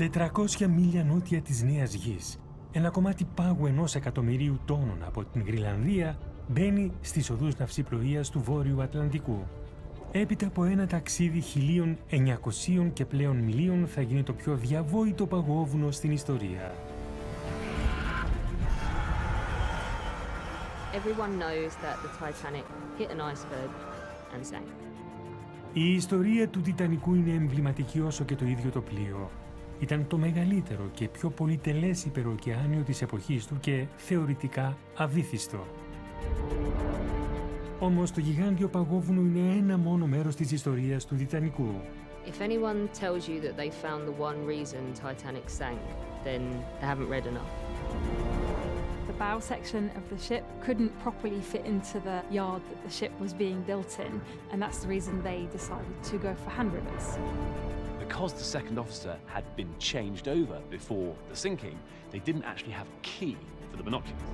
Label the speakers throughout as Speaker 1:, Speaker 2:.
Speaker 1: 400 μίλια νότια της Νέας Γης, ένα κομμάτι πάγου 1 εκατομμυρίου τόνων από την Γροιλανδία μπαίνει στις οδούς ναυσιπλοείας του Βόρειου Ατλαντικού. Έπειτα από ένα ταξίδι 1.900 και πλέον μιλίων θα γίνει το πιο διαβόητο παγόβουνο στην ιστορία.
Speaker 2: Everyone knows that the Titanic hit an iceberg and sank.
Speaker 1: Η ιστορία του Τιτανικού είναι εμβληματική όσο και το ίδιο το πλοίο. Ήταν το μεγαλύτερο και πιο πολυτελές υπεροοκεάνιο της εποχής του και θεωρητικά αβύθιστο. Όμως το γιγάντιο παγόβουνο είναι ένα μόνο μέρος της ιστορίας του Τιτανικού.
Speaker 2: If anyone tells you that they found the one reason Titanic sank, then they haven't read enough.
Speaker 3: The bow section of the ship couldn't properly fit into the yard that the ship was being built in, and that's the reason they decided to go for hand rivets.
Speaker 4: Because the second officer had been changed over before the sinking, they didn't actually have a key for the binoculars.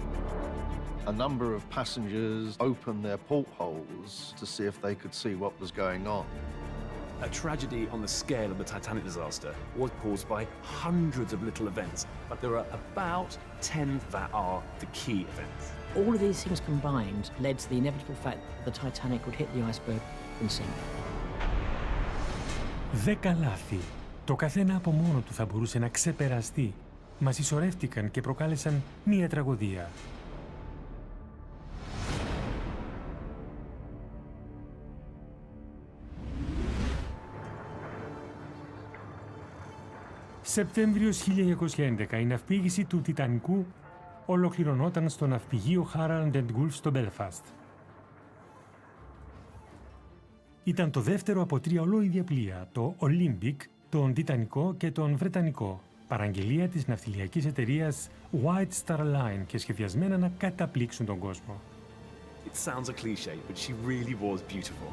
Speaker 5: A number of passengers opened their portholes to see if they could see what was going on.
Speaker 4: A tragedy on the scale of the Titanic disaster was caused by hundreds of little events, but there are about 10 that are the key events.
Speaker 6: All of these things combined led to the inevitable fact that the Titanic would hit the iceberg and sink.
Speaker 1: 10 λάθη. Το καθένα από μόνο του θα μπορούσε να ξεπεραστεί. Μα συσσωρεύτηκαν και προκάλεσαν μία τραγωδία. Σεπτέμβριος 1911, η ναυπήγηση του Τιτανικού ολοκληρωνόταν στο ναυπηγείο Harald and Wolff στο Belfast. Ήταν το δεύτερο από 3 ολόιδια πλοία, το Olympic, τον Τιτανικό και τον Βρετανικό, παραγγελία της ναυτιλιακής εταιρείας White Star Line και σχεδιασμένα να καταπλήξουν τον κόσμο.
Speaker 4: It sounds a cliché, but she really was beautiful.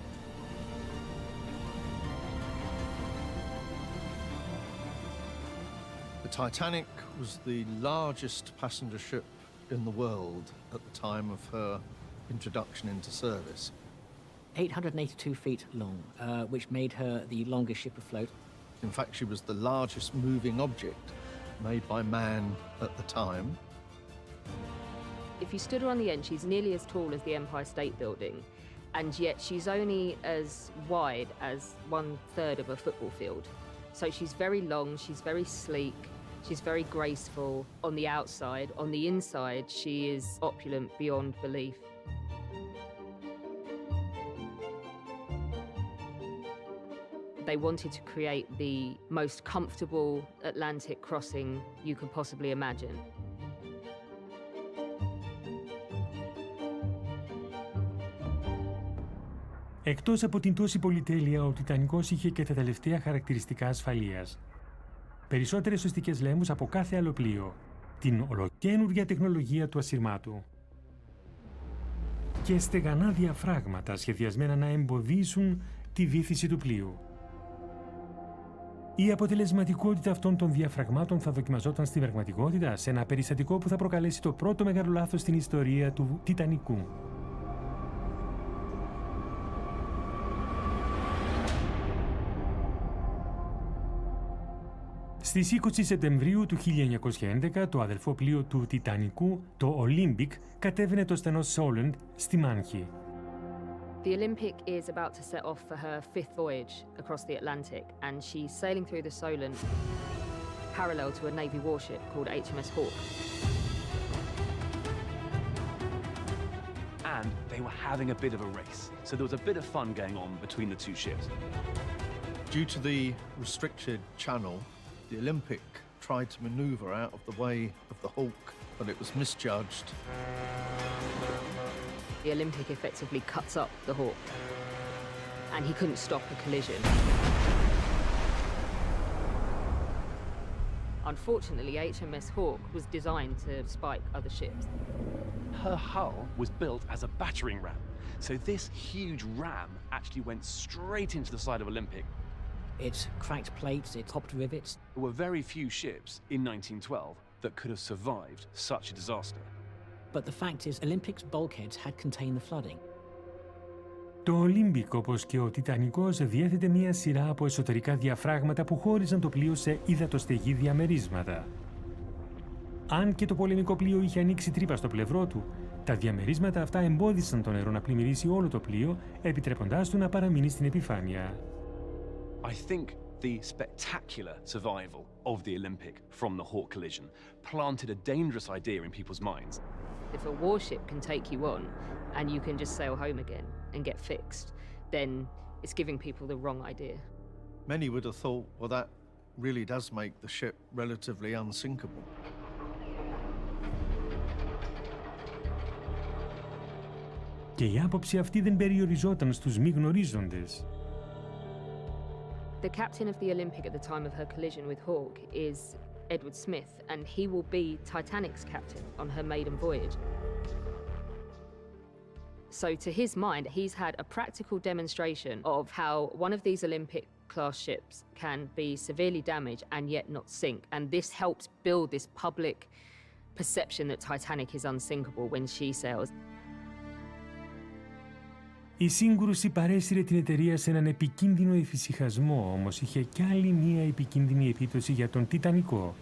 Speaker 5: The Titanic was the largest passenger ship in the world at the time of her introduction into service.
Speaker 6: 882 feet long, which made her the longest ship afloat.
Speaker 5: In fact, she was the largest moving object made by man at the time.
Speaker 2: If you stood her on the end, she's nearly as tall as the Empire State Building, and yet she's only as wide as 1/3 of a football field. So she's very long, she's very sleek, she's very graceful on the outside. On the inside, she is opulent beyond belief. They wanted to create the most comfortable Atlantic crossing you could possibly imagine.
Speaker 1: Εκτός από την τόση πολυτέλεια, ο Τιτανικός είχε και τα τελευταία χαρακτηριστικά ασφαλείας. Περισσότερες σωστικές λέμους από κάθε άλλο πλοίο, την ολοκαίνουργια τεχνολογία του ασυρμάτου και στεγανά διαφράγματα σχεδιασμένα να εμποδίσουν τη βύθιση του πλοίου. Η αποτελεσματικότητα αυτών των διαφραγμάτων θα δοκιμαζόταν στην πραγματικότητα σε ένα περιστατικό που θα προκαλέσει το πρώτο μεγάλο λάθος στην ιστορία του Τιτανικού. Στις 20 Σεπτεμβρίου του 1911, το αδελφό πλοίο του Τιτανικού, το Olympic, κατέβαινε το στενό Solent στη Μάνχη.
Speaker 2: The Olympic is about to set off for her 5th voyage across the Atlantic, and she's sailing through the Solent parallel to a Navy warship called HMS Hawke.
Speaker 4: And they were having a bit of a race, so there was a bit of fun going on between the two ships.
Speaker 5: Due to the restricted channel, the Olympic tried to maneuver out of the way of the Hawke, but it was misjudged.
Speaker 2: The Olympic effectively cuts up the Hawke, and he couldn't stop a collision. Unfortunately, HMS Hawke was designed to spike other ships.
Speaker 4: Her hull was built as a battering ram, so this huge ram actually went straight into the side of Olympic.
Speaker 6: It's cracked plates, it's popped rivets.
Speaker 4: There were very few ships in 1912 that could have survived such a disaster.
Speaker 6: But the fact is, Olympic's bulkheads had contained the flooding.
Speaker 1: Το Olympic, όπως και ο Τιτανικός, διέθετε μία σειρά από εσωτερικά διαφράγματα που χώριζαν το πλοίο σε υδατοστεγή διαμερίσματα. Αν και το πολεμικό πλοίο είχε ανοίξει τρύπα στο πλευρό του, τα διαμερίσματα αυτά εμπόδισαν το νερό να πλημμυρίσει όλο το πλοίο, επιτρέποντάς του να παραμείνει στην επιφάνεια.
Speaker 4: I think the spectacular survival of the Olympic from the Hawke collision planted a dangerous idea in people's minds.
Speaker 2: If a warship can take you on and you can just sail home again and get fixed, then it's giving people the wrong idea.
Speaker 5: Many would have thought, well, that really does make the ship relatively unsinkable.
Speaker 1: Και η άποψη αυτή δεν περιοριζόταν στους μη γνωρίζοντες.
Speaker 2: The captain of the Olympic at the time of her collision with Hawke is Edward Smith, and he will be Titanic's captain on her maiden voyage. So to his mind, he's had a practical demonstration of how one of these Olympic-class ships can be severely damaged and yet not sink, and this helps build this public perception that Titanic is unsinkable when she sails.
Speaker 1: Η σύγκρουση παρέσυρε την εταιρεία σε έναν επικίνδυνο εφησυχασμό, όμως είχε κι άλλη μία επικίνδυνη επίπτωση για τον Τιτανικό.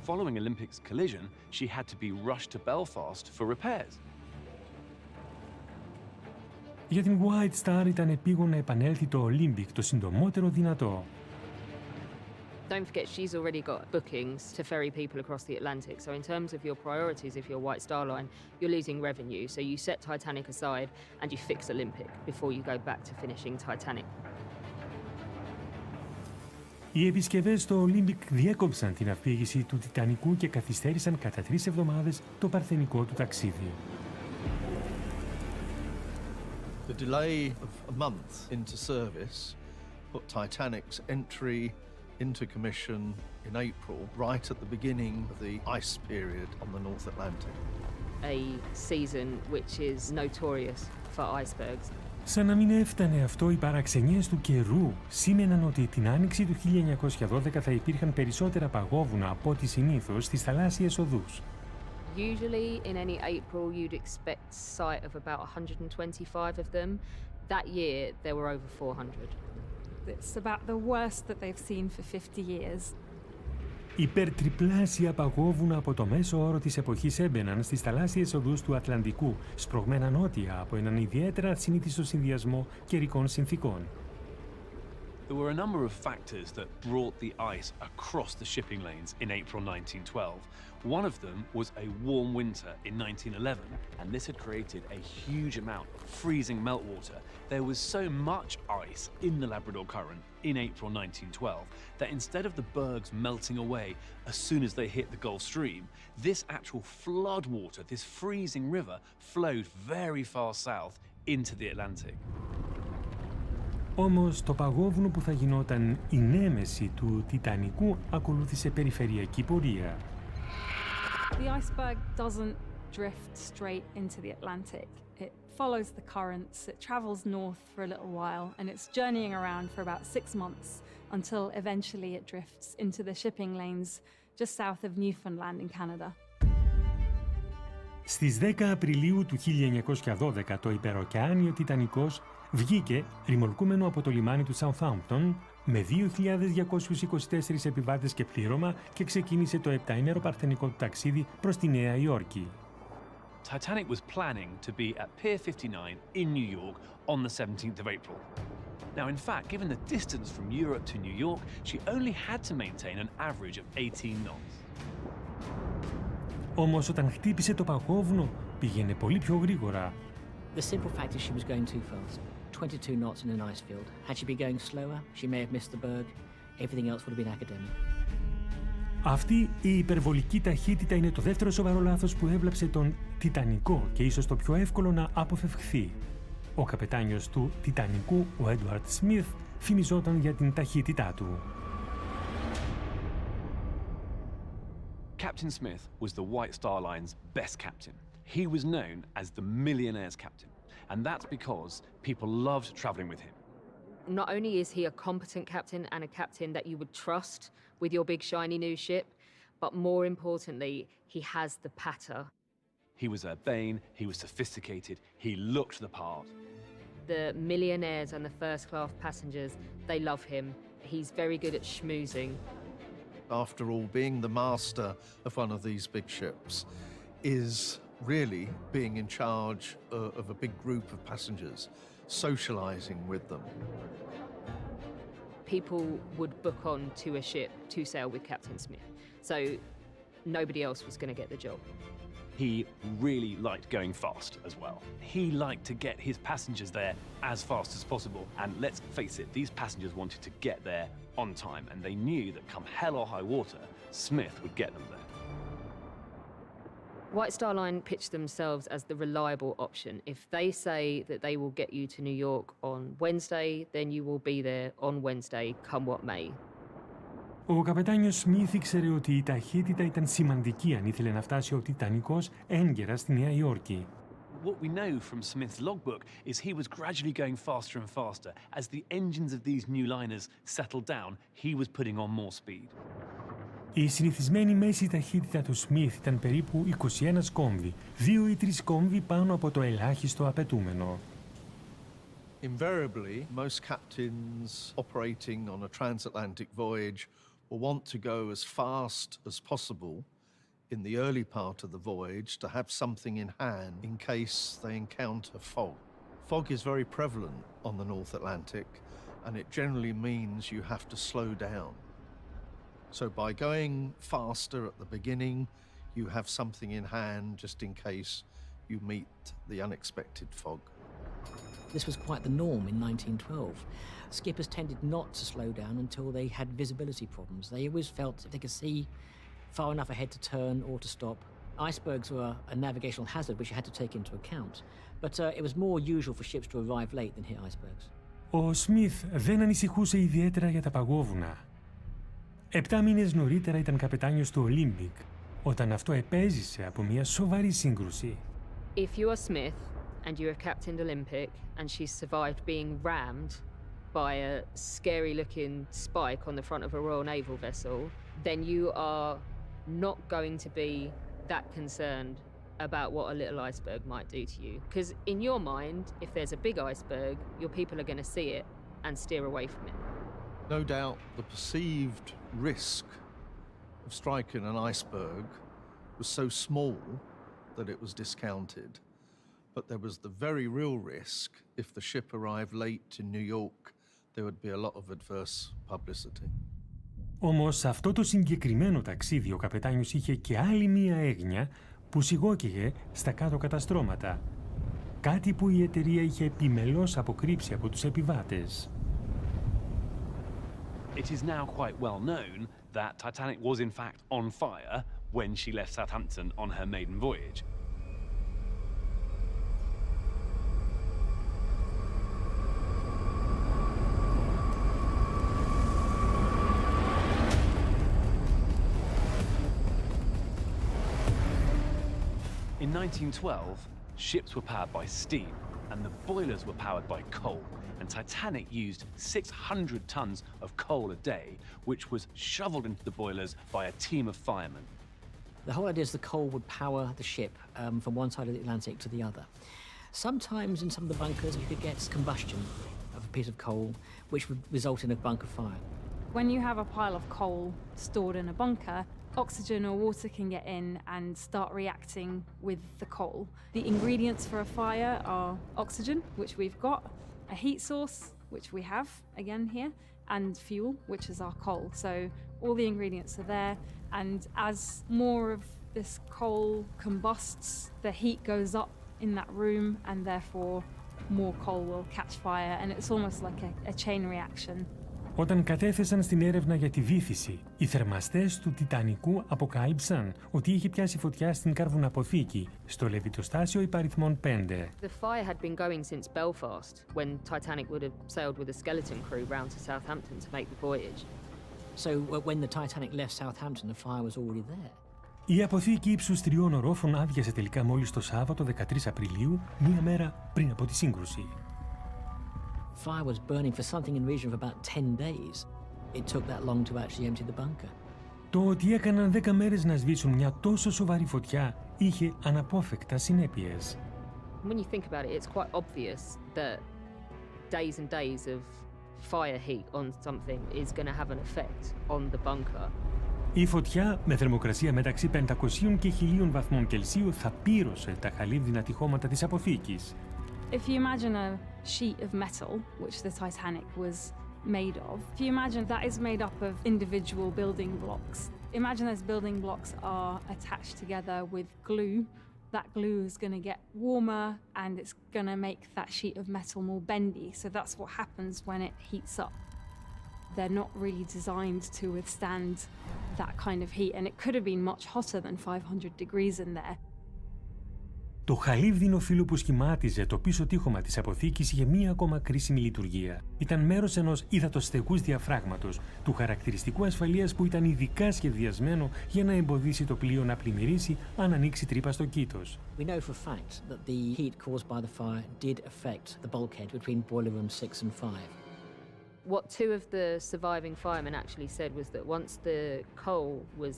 Speaker 4: Following Olympic's collision, she had to be rushed to Belfast for repairs.
Speaker 1: Για την White Star ήταν επίγον να επανέλθει το Olympic το συντομότερο δυνατό.
Speaker 2: Don't forget, she's already got bookings to ferry people across the Atlantic. So in terms of your priorities, if you're White Star Line, you're losing revenue. So you set Titanic aside and you fix Olympic before you go back to finishing Titanic.
Speaker 1: Οι επισκευές στο Olympic διέκοψαν την αφήγηση του Τιτανικού και καθυστέρησαν κατά 3 εβδομάδες το παρθενικό του ταξίδι.
Speaker 5: The delay of a month into service put Titanic's entry into commission in April, right at the beginning of the ice period on the North Atlantic.
Speaker 2: A season which is notorious for icebergs.
Speaker 1: Σαν να μην έφτανε αυτό, οι παραξενιές του καιρού σήμαιναν ότι την άνοιξη του 1912 θα υπήρχαν περισσότερα παγόβουνα από ό,τι συνήθως στις θαλάσσιες οδούς.
Speaker 2: Usually in any April you'd expect sight of about 125 of them. That year there were over 400.
Speaker 3: It's about the worst that they've seen for 50 years.
Speaker 1: Υπερτριπλάσια παγόβουνα από το μέσο όρο της εποχής έμπαιναν στις θαλάσσιες οδούς του Ατλαντικού, σπρωγμένα νότια από έναν ιδιαίτερα συνήθιστο συνδυασμό καιρικών συνθήκων.
Speaker 4: There were a number of factors that brought the ice across the shipping lanes in April 1912. One of them was a warm winter in 1911, and this had created a huge amount of freezing meltwater. There was so much ice in the Labrador Current in April 1912 that instead of the bergs melting away as soon as they hit the Gulf Stream, this actual flood water, this freezing river, flowed very far south into the Atlantic.
Speaker 1: Όμως το παγόβουνο που θα γινόταν η νέμεση του Τιτανικού ακολούθησε περιφερειακή πορεία.
Speaker 3: The iceberg doesn't drift straight into the Atlantic. It follows the currents, it travels north for a little while, and it's journeying around for about 6 months until eventually it drifts into the shipping lanes just south of Newfoundland in Canada.
Speaker 1: Στις 10 Απριλίου του 1912 το υπεροκεάνιο Τιτανικός βγήκε ρημολκούμενο από το λιμάνι του Southampton με 2.224 επιβάτες και πλήρωμα και ξεκίνησε το 7ήμερο παρθενικό του ταξίδι προς τη Νέα Υόρκη.
Speaker 4: Titanic was planning to be at Pier 59 in New York on the 17th of April. Now, in fact, given the distance from Europe to New York, she only had to maintain an average of 18 knots.
Speaker 1: Όμως όταν χτύπησε το παγόβουνο πήγαινε πολύ πιο γρήγορα.
Speaker 6: The simple fact is she was going too fast. 22 knots in an ice field. Had she been going slower, she may have missed the berg. Everything else would have been academic.
Speaker 1: Αυτή η υπερβολική ταχύτητα είναι το δεύτερο σοβαρό λάθος που έβλαψε τον Τιτανικό και ίσως το πιο εύκολο να αποφευχθεί. Ο καπετάνιος του Τιτανικού, ο Edward Smith, φημιζόταν για την ταχύτητά του.
Speaker 4: Captain Smith was the White Star Line's best captain. He was known as the millionaire's captain, and that's because people loved traveling with him.
Speaker 2: Not only is he a competent captain and a captain that you would trust with your big shiny new ship, but more importantly, he has the patter.
Speaker 4: He was urbane, he was sophisticated, he looked the part.
Speaker 2: The millionaires and the first-class passengers, they love him. He's very good at schmoozing.
Speaker 5: After all, being the master of one of these big ships is really being in charge of a big group of passengers, socializing with them.
Speaker 2: People would book on to a ship to sail with Captain Smith. So nobody else was going to get the job.
Speaker 4: He really liked going fast as well. He liked to get his passengers there as fast as possible. And let's face it, these passengers wanted to get there on time, and they knew that come hell or high water, Smith would get them there.
Speaker 2: White Star Line pitched themselves as the reliable option. If they say that they will get you to New York on Wednesday, then you will be there on Wednesday, come what may.
Speaker 1: Ο καπετάνιος Σμιθ ήξερε ότι η ταχύτητα ήταν σημαντική αν ήθελε να φτάσει ο Τιτανικός έγκαιρα στη Νέα Υόρκη.
Speaker 4: What we know from Smith's logbook is he was gradually going faster and faster. As the engines of these new liners settled down, he was putting on more speed.
Speaker 1: Η συνηθισμένη μέση ταχύτητα του Σμιθ ήταν περίπου 21 κόμβοι, 2 ή 3 κόμβοι πάνω από το ελάχιστο απαιτούμενο.
Speaker 5: Invariably, most captains operating on a transatlantic voyage will want to go as fast as possible in the early part of the voyage to have something in hand in case they encounter fog. Fog is very prevalent on the North Atlantic, and it generally means you have to slow down. So by going faster at the beginning, you have something in hand just in case you meet the unexpected fog.
Speaker 6: This was quite the norm in 1912. Skippers tended not to slow down until they had visibility problems. They always felt if they could see far enough ahead to turn or to stop. Icebergs were a navigational hazard which you had to take into account. But it was more usual for ships to arrive late than hit icebergs.
Speaker 1: Ο Σμιθ δεν ανησυχούσε ιδιαίτερα για τα παγόβουνα. 7 μήνες νωρίτερα ήταν καπετάνιος του Olympic, όταν αυτό επέζησε από μια σοβαρή σύγκρουση.
Speaker 2: If you are Smith and you have captained Olympic and she's survived being rammed by a scary-looking spike on the front of a Royal Naval vessel, then you are not going to be that concerned about what a little iceberg might do to you. Because in your mind, if there's a big iceberg, your people are going to see it and steer away from it.
Speaker 5: No doubt the perceived risk of striking an iceberg was so small that it was discounted. But there was the very real risk if the ship arrived late in New York, there would be a lot of adverse publicity.
Speaker 1: Όμως σε αυτό το συγκεκριμένο ταξίδι ο καπετάνιος είχε και άλλη μία έγνοια που σιγόκαιγε στα κάτω καταστρώματα. Κάτι που η εταιρεία είχε επιμελώς αποκρύψει από τους επιβάτες.
Speaker 4: It is now quite well known that Titanic was in fact on fire when she left Southampton on her maiden voyage. In 1912, ships were powered by steam and the boilers were powered by coal, and Titanic used 600 tons of coal a day, which was shoveled into the boilers by a team of firemen.
Speaker 6: The whole idea is the coal would power the ship from one side of the Atlantic to the other. Sometimes in some of the bunkers you could get combustion of a piece of coal, which would result in a bunker fire.
Speaker 3: When you have a pile of coal stored in a bunker, oxygen or water can get in and start reacting with the coal. The ingredients for a fire are oxygen, which we've got, a heat source, which we have, again here, and fuel, which is our coal. So all the ingredients are there, and as more of this coal combusts, the heat goes up in that room, and therefore more coal will catch fire, and it's almost like a chain reaction.
Speaker 1: Όταν κατέθεσαν στην έρευνα για τη βύθιση, οι θερμαστές του Τιτανικού αποκάλυψαν ότι είχε πιάσει φωτιά στην καρβουναποθήκη, στο λεβιτοστάσιο υπαριθμών 5.
Speaker 2: The fire had been going since Belfast, when Titanic would have sailed with a skeleton crew round to Southampton to make the voyage.
Speaker 6: So when the Titanic left Southampton, the fire was already there.
Speaker 1: Η αποθήκη ύψους 3 ορόφων άδειασε τελικά μόλις το Σάββατο 13 Απριλίου, μία μέρα πριν από τη σύγκρουση.
Speaker 6: Fire was burning for something in the region of about 10 days. It took that long to actually empty the bunker.
Speaker 1: Το ότι έκαναν 10 μέρες να σβήσουν μια τόσο σοβαρή φωτιά είχε αναπόφευκτα συνέπειες.
Speaker 2: When you think about it, it's quite obvious that days and days of fire heat on something is going to have an effect on the bunker.
Speaker 1: Η φωτιά με θερμοκρασία μεταξύ 500 και 1000 βαθμών Κελσίου θα πύρωσε τα χαλίβδινα τυχώματα της αποθήκης.
Speaker 3: If you imagine a sheet of metal, which the Titanic was made of, if you imagine that is made up of individual building blocks. Imagine those building blocks are attached together with glue. That glue is going to get warmer and it's going to make that sheet of metal more bendy. So that's what happens when it heats up. They're not really designed to withstand that kind of heat, and it could have been much hotter than 500 degrees in there.
Speaker 1: Το χαλίβδινο φύλλο που σχημάτιζε το πίσω τείχομα της αποθήκης είχε μία ακόμα κρίσιμη λειτουργία. Ήταν μέρος ενός υδατοστεγούς διαφράγματος, του χαρακτηριστικού ασφαλείας που ήταν ειδικά σχεδιασμένο για να εμποδίσει το πλοίο να πλημμυρίσει αν ανοίξει τρύπα στο κήτος.
Speaker 6: We know for a fact that the heat caused by the fire did affect the bulkhead between boiler rooms 6 and 5.
Speaker 2: What two of the surviving firemen actually said was that once the coal was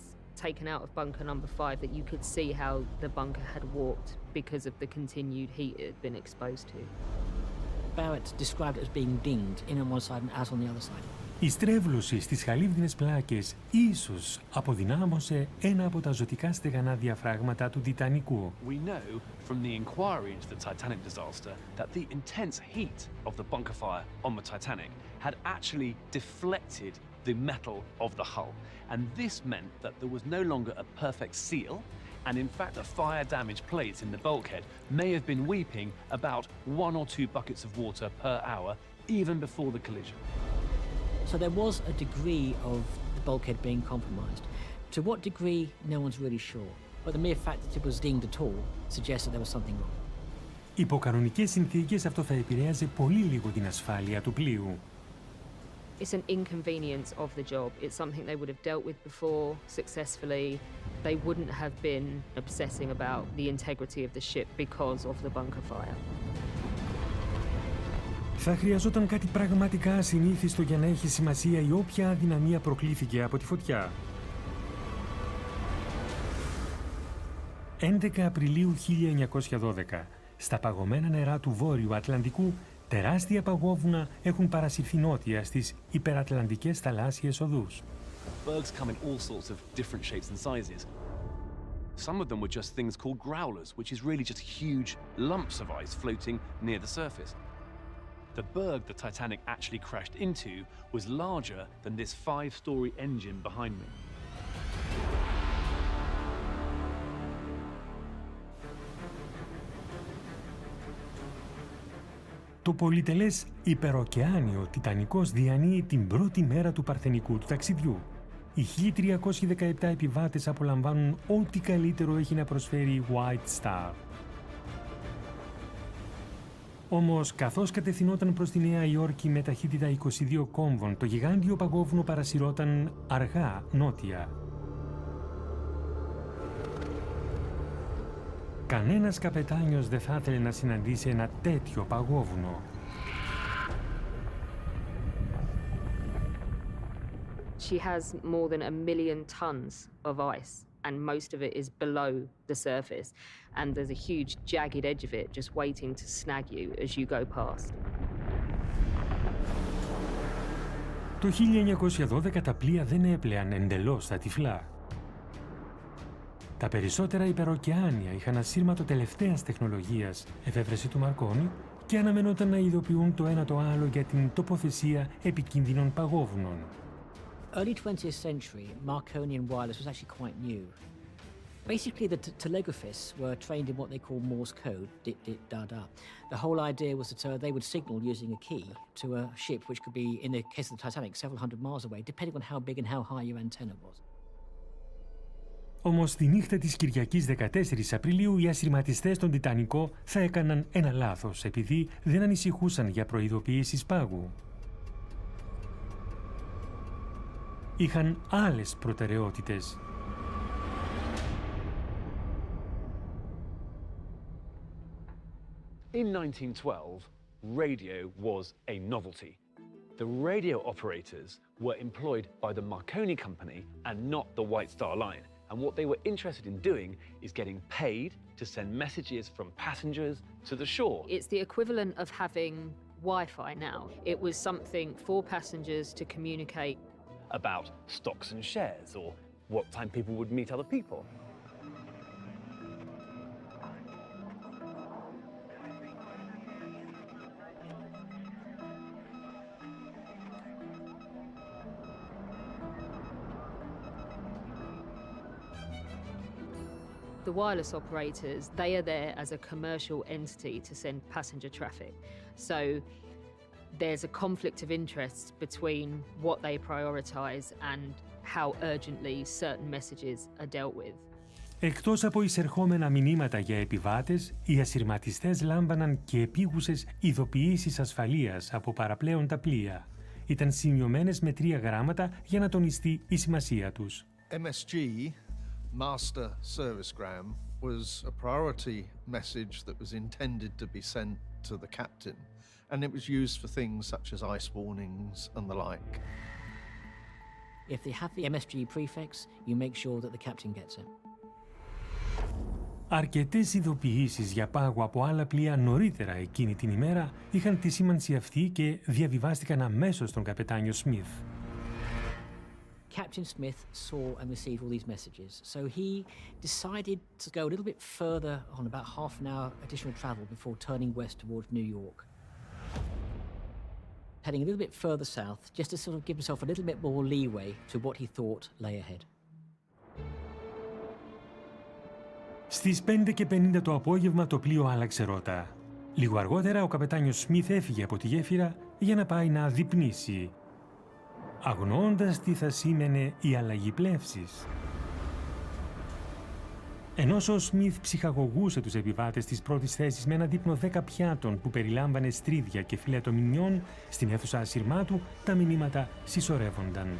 Speaker 2: taken out of bunker number 5, that you could see how the bunker had warped because of the continued heat it had been exposed to.
Speaker 6: Barrett described it as being dinged in on one side and out on the other side.
Speaker 1: Η στρέβλωση στις χαλίβδινες πλάκες ίσως αποδυνάμωσε ένα από τα ζωτικά στεγανά διαφράγματα του Τιτανικού.
Speaker 4: We know from the inquiry into the Titanic disaster that the intense heat of the bunker fire on the Titanic had actually deflected the metal of the hull. And this meant that there was no longer a perfect seal, and in fact the fire-damaged plates in the bulkhead may have been weeping about 1 or 2 buckets of water per hour even before the collision.
Speaker 6: So there was a degree of the bulkhead being compromised. To what degree, no one's really sure. But the mere fact that it was dinged at all suggests that there was something wrong.
Speaker 1: Υπό κανονικές συνθήκες αυτό θα επηρέαζε πολύ λίγο την ασφάλεια του πλοίου.
Speaker 2: It's an inconvenience of the job. It's something they would have dealt with before successfully. They wouldn't have been obsessing about the integrity of the ship because of the bunker fire.
Speaker 1: Θα χρειαζόταν κάτι πραγματικά ασυνήθιστο για να έχει σημασία η όποια αδυναμία προκλήθηκε από τη φωτιά. 11 Απριλίου 1912, στα παγωμένα νερά του Βόρειου Ατλαντικού, τεράστια παγόβουνα έχουν παρασυρθεί νότια στις υπερατλαντικές θαλάσσιες οδούς.
Speaker 4: Bergs come in all sorts of different shapes and sizes. Some of them were just things called growlers, which is really just huge lumps of ice floating near the surface. The berg the Titanic actually crashed into was larger than this 5-story engine behind me.
Speaker 1: Το πολυτελές υπεροκεάνιο Τιτανικός διανύει την πρώτη μέρα του παρθενικού του ταξιδιού. Οι 1317 επιβάτες απολαμβάνουν ό,τι καλύτερο έχει να προσφέρει η White Star. Όμως, καθώς κατευθυνόταν προς τη Νέα Υόρκη με ταχύτητα 22 κόμβων, το γιγάντιο παγόβουνο παρασυρώταν αργά νότια. Κανένας καπετάνιος δεν θα ήθελε να συναντήσει ένα τέτοιο παγόβουνο.
Speaker 2: She has more than 1 million tons of ice, and most of it is below the surface. And there's a huge jagged edge of it just waiting to snag you as you go past.
Speaker 1: Το 1912 τα πλοία δεν έπλεαν εντελώς τα τυφλά. Τα περισσότερα υπεροκεάνια είχαν ασύρματο τελευταίας τεχνολογίας, εφεύρεση του Μαρκόνι, και αναμενόταν να ειδοποιούν το ένα το άλλο για την τοποθεσία επικίνδυνων παγόβουνων.
Speaker 6: Early 20th century, Marconian wireless was actually quite new. Basically, the telegraphists were trained in what they call Morse code, dit, dit, da, da. The whole idea was that they would signal using a key to a ship which could be, in the case of the Titanic, several hundred miles away, depending on how big and how high your antenna was.
Speaker 1: Όμως τη νύχτα της Κυριακής 14 Απριλίου οι ασυρματιστές στον Τιτανικό θα έκαναν ένα λάθος, επειδή δεν ανησυχούσαν για προειδοποιήσεις πάγου. Είχαν άλλες προτεραιότητες.
Speaker 4: In 1912, radio was a novelty. The radio operators were employed by the Marconi Company and not the White Star Line. And what they were interested in doing is getting paid to send messages from passengers to the shore.
Speaker 2: It's the equivalent of having Wi-Fi now. It was something for passengers to communicate
Speaker 4: about stocks and shares, or what time people would meet other people.
Speaker 2: The wireless operators, they are there as a commercial entity to send passenger traffic. So there's a conflict of interest between what they prioritize and how urgently certain messages are dealt with.
Speaker 1: Εκτός από εισερχόμενα μηνύματα για επιβάτες, οι ασυρματιστές λάμβαναν και επίγουσες ειδοποιήσεις ασφαλείας από παραπλέοντα πλοία. Ήταν σημειωμένες με 3 γράμματα για να τονιστεί η σημασία τους.
Speaker 5: MSG, Master Servicegram, was a priority message that was intended to be sent to the captain, and it was used for things such as ice warnings and the like.
Speaker 6: If they have the MSG prefix, you make sure that the captain gets it.
Speaker 1: Αρκετές ειδοποιήσεις για πάγο από άλλα πλοία νωρίτερα εκείνη την ημέρα είχαν τη σήμανση αυτή και διαβιβάστηκαν αμέσως στον καπετάνιο Σμιθ.
Speaker 6: Captain Smith saw and received all these messages, so he decided to go a little bit further on, about half an hour additional travel before turning west towards New York. Heading a little bit further south, just to sort of give himself a little bit more leeway to what he thought lay ahead.
Speaker 1: Στις 5:50 το απόγευμα το πλοίο άλλαξε ρότα. Λίγο αργότερα ο καπετάνιος Σμιθ έφυγε από τη γέφυρα για να πάει να δείπνήσει, αγνοώντας τι θα σήμαινε η αλλαγή πλεύσης. Ενώ ο Σμιθ ψυχαγωγούσε τους επιβάτες της πρώτης θέσης με ένα δείπνο 10 πιάτων που περιλάμβανε στρίδια και φιλέτο μινιόν, στην αίθουσα ασυρμάτου τα μηνύματα συσσωρεύονταν.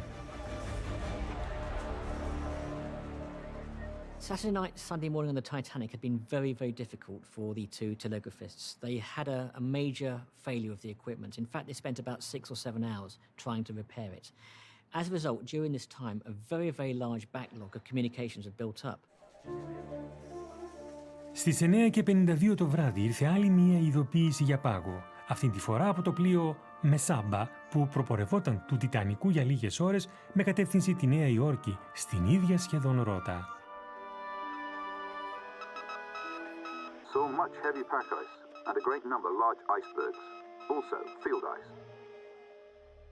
Speaker 6: Saturday night, Sunday morning on the Titanic had been very, very difficult for the 2 telegraphists. They had a major failure of the equipment. In fact, they spent about 6 or 7 hours trying to repair it. As a result, during this time, a very, very large backlog of communications had built up.
Speaker 1: Στις 9:52 το βράδυ ήρθε άλλη μία ειδοποίηση για πάγο. Αυτή τη φορά από το πλοίο Μεσάμπα που προπορευόταν του Τιτανικού για λίγες ώρες με κατεύθυνση τη Νέα Υόρκη στην ίδια σχεδόν ρότα.
Speaker 7: Saw much heavy pack ice and a great number large icebergs, also field ice.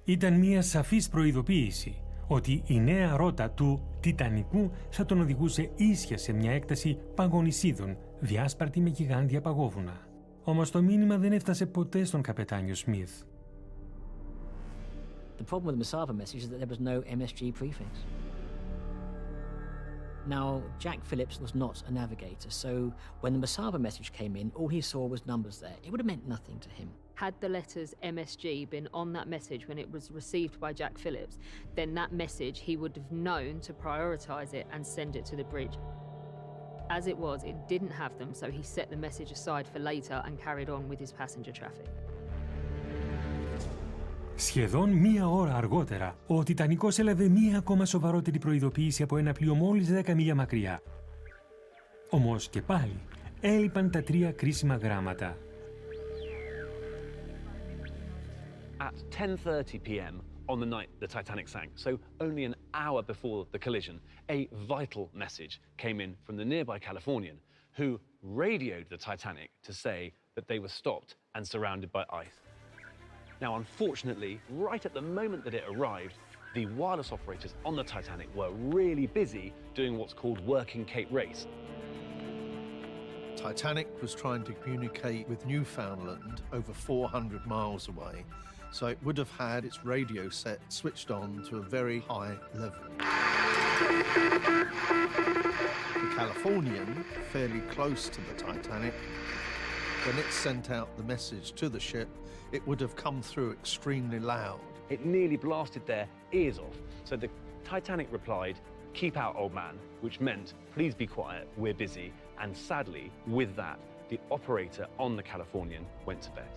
Speaker 1: Ήταν μία σαφής προειδοποίηση ότι η νέα ρότα του Τιτανικού θα τον οδηγούσε ίσια σε μια έκταση παγωνισίδων, διάσπαρτη με γιγάντια παγόβουνα. Όμως το μήνυμα δεν έφτασε ποτέ στον καπετάνιο Σμιθ.
Speaker 6: The problem with the Masaba message is that there was no MSG prefix. Now, Jack Phillips was not a navigator, so when the Masaba message came in, all he saw was numbers there. It would have meant nothing to him.
Speaker 2: Had the letters MSG been on that message when it was received by Jack Phillips, then that message he would have known to prioritise it and send it to the bridge. As it was, it didn't have them, so he set the message aside for later and carried on with his passenger traffic.
Speaker 1: Σχεδόν μία ώρα αργότερα, ο Τιτανικός έλαβε μία ακόμα σοβαρότερη προειδοποίηση από ένα πλοίο μόλις 10 μίλια μακριά. Όμως και πάλι έλειπαν τα 3 κρίσιμα γράμματα.
Speaker 4: At 10:30 p.m. on the night the Titanic sank, so only an hour before the collision, a vital message came in from the nearby Californian, who radioed the Titanic to say that they were stopped and surrounded by ice. Now, unfortunately, right at the moment that it arrived, the wireless operators on the Titanic were really busy doing what's called working Cape race.
Speaker 5: Titanic was trying to communicate with Newfoundland over 400 miles away, so it would have had its radio set switched on to a very high level. The Californian, fairly close to the Titanic, when it sent out the message to the ship, it would have come through extremely loud.
Speaker 4: It nearly blasted their ears off. So the Titanic replied, "Keep out, old man," which meant, "Please be quiet, we're busy." And sadly, with that, the operator on the Californian went to bed.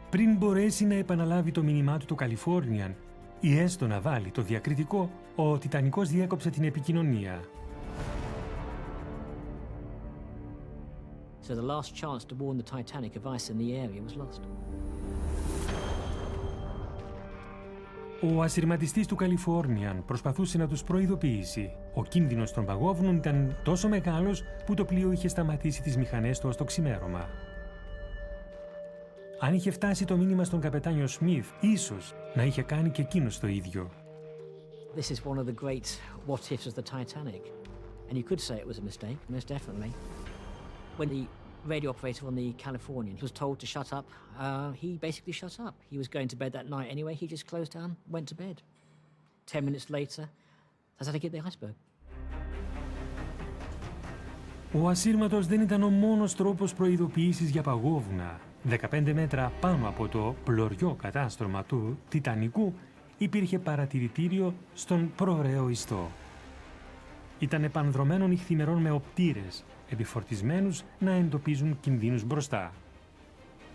Speaker 1: Πριν μπορέσει να επαναλάβει το μήνυμά του το Californian ή έστω να βάλει το διακριτικό, ο Τιτανικός διέκοψε την επικοινωνία.
Speaker 6: So the last chance to warn the Titanic of ice in the area was lost.
Speaker 1: Ο ασυρματιστής του Καλιφόρνιαν προσπαθούσε να τους προειδοποιήσει. Ο κίνδυνος των παγόβουνων ήταν τόσο μεγάλος που το πλοίο είχε σταματήσει τις μηχανές του ως το ξημέρωμα. Αν είχε φτάσει το μήνυμα στον καπετάνιο Σμιθ, ίσως να είχε κάνει και εκείνος το ίδιο.
Speaker 6: This is one of the great what-ifs of the Titanic. And you could say it was a mistake, most definitely. When the radio operator on the Californian was told to shut up, he basically shut up. He was going to bed that night anyway. He just closed down, went to bed. 10 minutes later, Titanic hit the iceberg.
Speaker 1: Ο ασύρματος δεν ήταν ο μόνος τρόπος προειδοποίησης για παγόβουνα. 15 μέτρα πάνω από το πλωριό κατάστρωμα του Τιτανικού υπήρχε παρατηρητήριο στον προωραίο ιστό. Ήταν επανδρωμένο νυχθημερών με οπτήρες, επιφορτισμένους να εντοπίζουν κινδύνους μπροστά.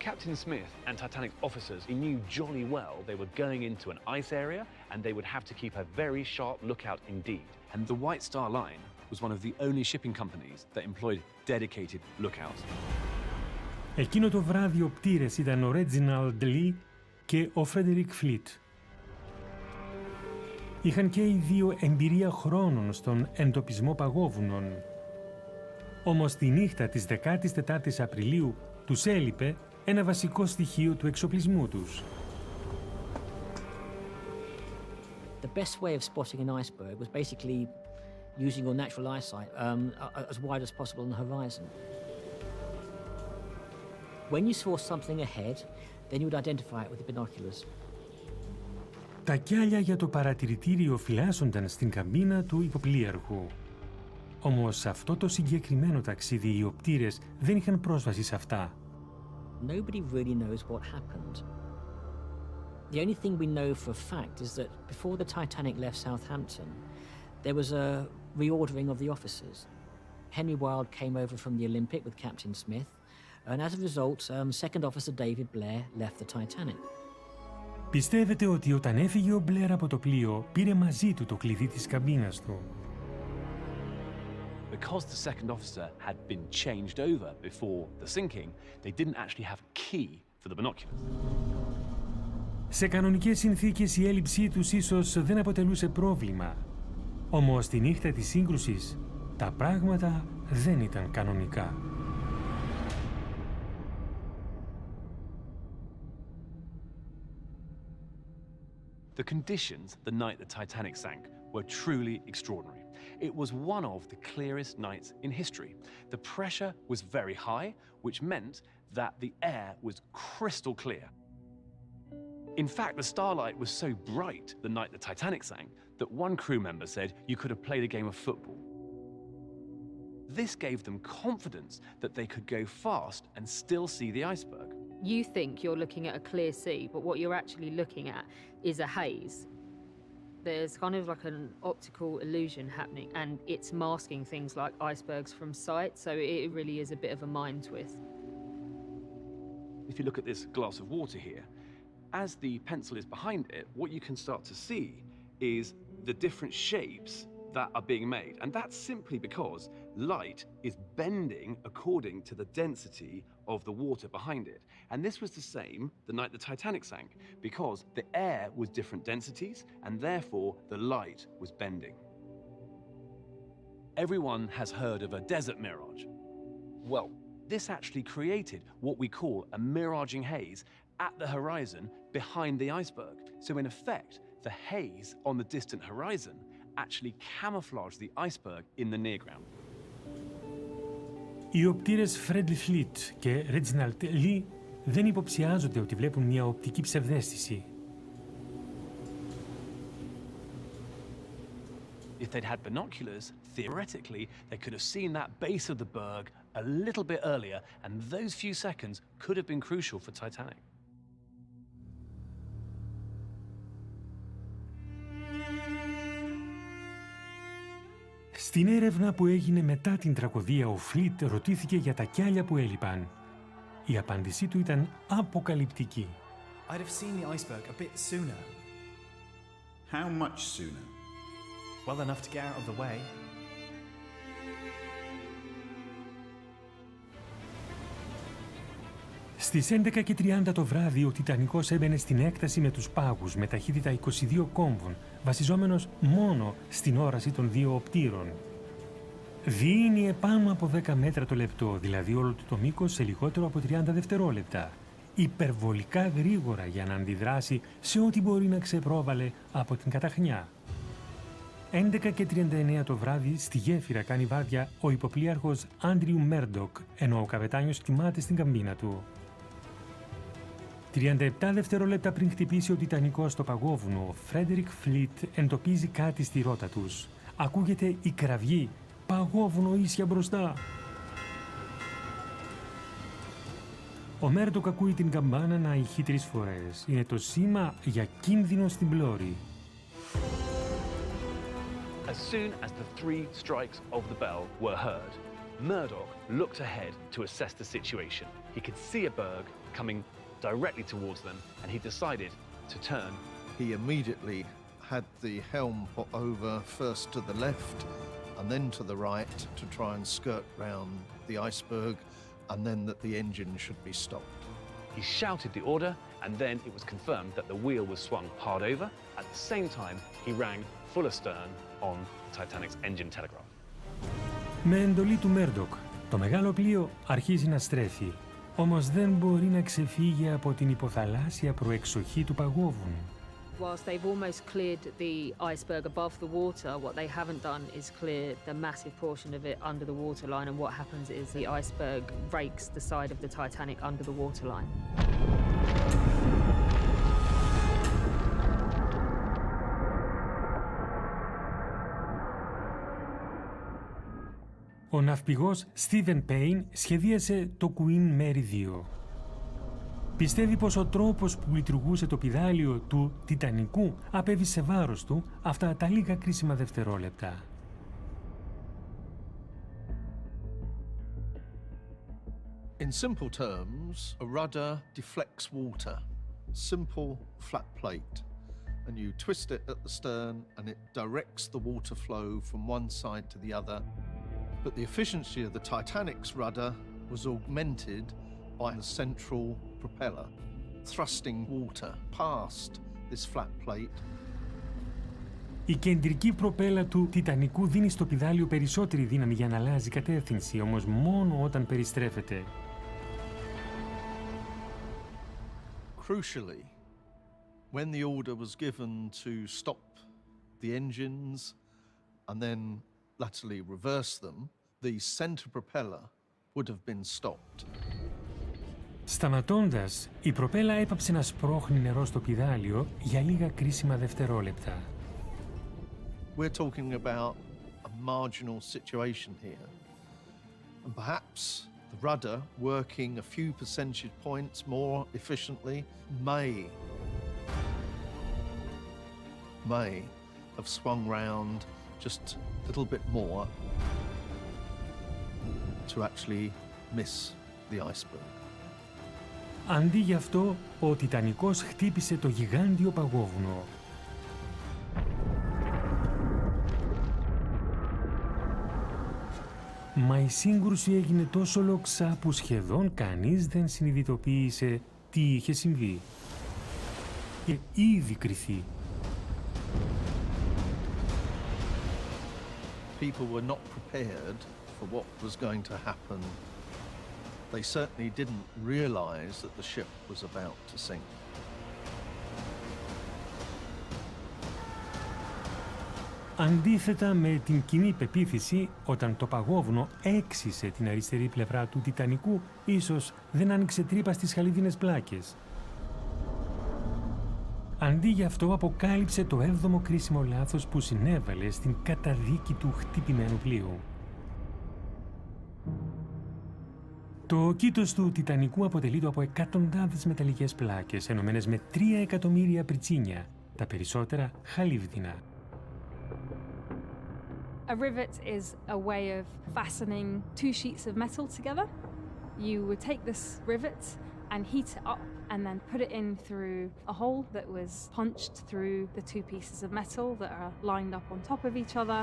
Speaker 4: Captain Smith and Titanic's officers knew jolly well they were going into an ice area and they would have to keep a very sharp lookout indeed. And the White Star Line was one of the only shipping companies that employed dedicated lookouts.
Speaker 1: Εκείνο το βράδυ ο πτήρες ήταν ο Reginald Lee και ο Frederick Fleet. Είχαν και οι δύο εμπειρία χρόνων στον εντοπισμό παγόβουνων. Όμως τη νύχτα της 14ης Απριλίου τους έλειπε ένα βασικό στοιχείο του εξοπλισμού τους.
Speaker 6: The best way of spotting an iceberg was basically using your natural eyesight as wide as possible on the horizon. When you saw something ahead, then you would identify it with the binoculars.
Speaker 1: Τα κιάλια για το παρατηρητήριο φυλάσσονταν στην καμπίνα του υποπλοίαρχου. Όμως σε αυτό το συγκεκριμένο ταξίδι οι οπτήρες δεν είχαν πρόσβαση σε αυτά.
Speaker 6: Nobody really knows what happened. The only thing we know for a fact is that before the Titanic left Southampton, there was a reordering of the officers. Henry Wilde came over from the Olympic with Captain Smith, and as a result, Second Officer David Blair left the Titanic.
Speaker 1: Πιστεύετε ότι όταν έφυγε ο Μπλερ από το πλοίο, πήρε μαζί του το κλειδί της καμπίνας του.
Speaker 4: Because the second officer had been changed over before the sinking, they didn't actually have a key for the binoculars.
Speaker 1: Σε κανονικές συνθήκες η έλλειψή τους ίσως δεν αποτελούσε πρόβλημα. Όμως τη νύχτα της σύγκρουσης, τα πράγματα δεν ήταν κανονικά.
Speaker 4: The conditions the night the Titanic sank were truly extraordinary. It was one of the clearest nights in history. The pressure was very high, which meant that the air was crystal clear. In fact, the starlight was so bright the night the Titanic sank that one crew member said you could have played a game of football. This gave them confidence that they could go fast and still see the iceberg.
Speaker 2: You think you're looking at a clear sea, but what you're actually looking at is a haze. There's kind of like an optical illusion happening, and it's masking things like icebergs from sight, so it really is a bit of a mind twist.
Speaker 4: If you look at this glass of water here, as the pencil is behind it, what you can start to see is the different shapes that are being made. And that's simply because light is bending according to the density of the water behind it. And this was the same the night the Titanic sank, because the air was different densities, and therefore the light was bending. Everyone has heard of a desert mirage. Well, this actually created what we call a miraging haze at the horizon behind the iceberg. So in effect, the haze on the distant horizon actually camouflaged the iceberg in the near ground.
Speaker 1: Οι οπτήρες Fred Fleet και Reginald Lee δεν υποψιάζονται ότι βλέπουν μια οπτική ψευδαίσθηση.
Speaker 4: If they'd had binoculars, theoretically, they could have seen that base of the berg a little bit earlier, and those few seconds could have been crucial for Titanic.
Speaker 1: Στην έρευνα που έγινε μετά την τραγωδία, ο Φλιτ ρωτήθηκε για τα κιάλια που έλειπαν. Η απάντησή του ήταν αποκαλυπτική.
Speaker 8: I'd have seen the iceberg a bit sooner.
Speaker 9: How much sooner?
Speaker 8: Well enough to get out of the way.
Speaker 1: Στις 11:30 το βράδυ ο Τιτανικός έμπαινε στην έκταση με τους πάγους με ταχύτητα 22 κόμβων, βασιζόμενος μόνο στην όραση των δύο οπτήρων. Διήνυε πάνω από 10 μέτρα το λεπτό, δηλαδή όλο το μήκος σε λιγότερο από 30 δευτερόλεπτα. Υπερβολικά γρήγορα για να αντιδράσει σε ό,τι μπορεί να ξεπρόβαλε από την καταχνιά. 11:39 το βράδυ στη γέφυρα κάνει βάρδια ο υποπλοίαρχος Μέρντοκ, ενώ ο καπετάνιος κοιμάται στην καμπίνα του. 37 δευτερόλεπτα πριν χτυπήσει ο Τιτανικός στο παγόβουνο, ο Φρέντερικ Φλιτ εντοπίζει κάτι στη ρότα τους. Ακούγεται η κραυγή «Παγόβουνο ίσια μπροστά». Ο Μέρντοκ ακούει την καμπάνα να ηχεί 3 φορές. Είναι το σήμα για κίνδυνο στην πλώρη.
Speaker 4: As soon as the 3 strikes of the bell were heard, Murdoch looked ahead to assess the situation. He could see a berg coming directly towards them, and he decided to turn.
Speaker 5: He immediately had the helm put over first to the left and then to the right to try and skirt round the iceberg, and then that the engine should be stopped.
Speaker 4: He shouted the order, and then it was confirmed that the wheel was swung hard over. At the same time, he rang full astern on Titanic's engine telegraph.
Speaker 1: Με εντολή του Μέρντοκ, το μεγάλο πλοίο αρχίζει να στρέφει, όμως δεν μπορεί να ξεφύγει από την υποθαλάσσια προεξοχή του παγόβουνου.
Speaker 2: Whilst they've almost cleared the iceberg above the water, what they haven't done is clear the massive portion of it under the waterline, and what happens is the iceberg rakes the side of the Titanic under the waterline.
Speaker 1: Ο ναυπηγός Στίβεν Πέιν σχεδίασε το Queen Mary 2. Πιστεύει πως ο τρόπος που λειτουργούσε το πηδάλιο του Τιτανικού απέβη σε βάρος του αυτά τα λίγα κρίσιμα δευτερόλεπτα.
Speaker 5: In simple terms, a rudder deflects water. Simple flat plate. And you twist it at the stern and it directs the water flow from one side to the other. But the efficiency of the Titanic's rudder was augmented by a central propeller, thrusting water past this flat plate.
Speaker 1: Η κεντρική προπέλα του Τιτανικού δίνει στο πηδάλιο περισσότερη δύναμη για να αλλάζει κατεύθυνση, όμως μόνο όταν περιστρέφεται.
Speaker 5: Crucially, when the order was given to stop the engines and then latterly reverse them, the center propeller would have been stopped.
Speaker 1: Σταματώντας, η προπέλα έπαψε να σπρώχνει νερό στο πηδάλιο για λίγα κρίσιμα δευτερόλεπτα.
Speaker 5: We're talking about a marginal situation here. And perhaps the rudder working a few percentage points more efficiently may have swung round just a little bit more to actually miss the iceberg.
Speaker 1: Αντί γι' αυτό, ο Τιτανικός χτύπησε το γιγάντιο παγόβουνο. Μα η σύγκρουση έγινε τόσο λοξά που σχεδόν κανείς δεν συνειδητοποίησε τι είχε συμβεί. Και ήδη κριθεί.
Speaker 5: People were not prepared for what was going to happen. They certainly didn't realize that the ship was about to sink.
Speaker 1: Αντίθετα με την κοινή πεποίθηση, όταν το παγόβουνο έξισε την αριστερή πλευρά του Τιτανικού, ίσως δεν άνοιξε τρύπα στις χαλίδινες πλάκες. Αντί γι' αυτό αποκάλυψε το 7ο κρίσιμο λάθος που συνέβαλε στην καταδίκη του χτυπημένου πλοίου. Το κήτος του Τιτανικού αποτελείται από εκατοντάδες μεταλλικές πλάκες, ενωμένες με 3 εκατομμύρια πριτσίνια, τα περισσότερα χαλίβδινα.
Speaker 3: A rivet is a way of fastening 2 sheets of metal together. You would take this rivet and heat it up and then put it in through a hole that was punched through the 2 pieces of metal that are lined up on top of each other.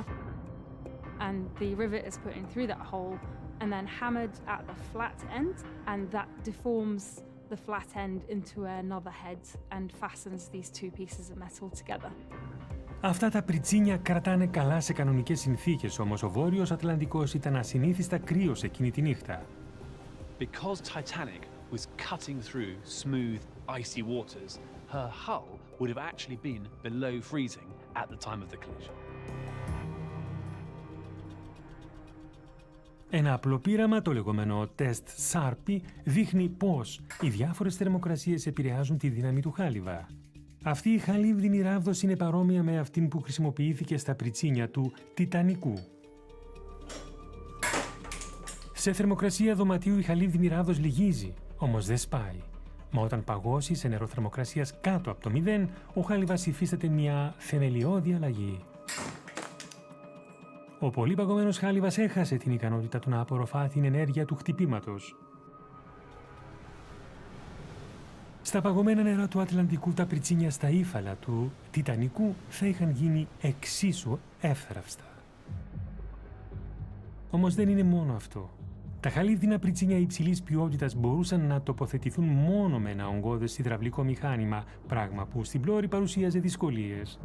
Speaker 3: And the rivet is put in through that hole and then hammered at the flat end, and that deforms the flat end into another head and fastens these two pieces of metal together.
Speaker 1: Αυτά τα πριτσίνια κρατάνε καλά σε κανονικές συνθήκες, όμως ο Βόρειος Ατλαντικός ήταν ασυνήθιστα κρύος εκείνη τη νύχτα.
Speaker 4: Because Titanic was cutting through smooth, icy waters, her hull would have actually been below freezing at the time of the collision.
Speaker 1: Ένα απλό πείραμα, το λεγόμενο τεστ Σάρπι, δείχνει πώς οι διάφορες θερμοκρασίες επηρεάζουν τη δύναμη του χάλιβα. Αυτή η χαλίβδινη ράβδος είναι παρόμοια με αυτήν που χρησιμοποιήθηκε στα πριτσίνια του Τιτανικού. Σε θερμοκρασία δωματίου η χαλίβδινη ράβδος λυγίζει, όμως δεν σπάει. Μα όταν παγώσει σε νερό θερμοκρασίας κάτω από το 0, ο χάλιβας υφίσταται μια θεμελιώδη αλλαγή. Ο πολύ παγωμένος χάλιβας έχασε την ικανότητα του να απορροφά την ενέργεια του χτυπήματος. Στα παγωμένα νερά του Ατλαντικού τα πριτσίνια στα ύφαλα του Τιτανικού θα είχαν γίνει εξίσου εύθραυστα. Όμως δεν είναι μόνο αυτό. Τα χαλίβδινα πριτσίνια υψηλής ποιότητας μπορούσαν να τοποθετηθούν μόνο με ένα ογκώδες υδραυλικό μηχάνημα, πράγμα που στην πλώρη παρουσίαζε δυσκολίες.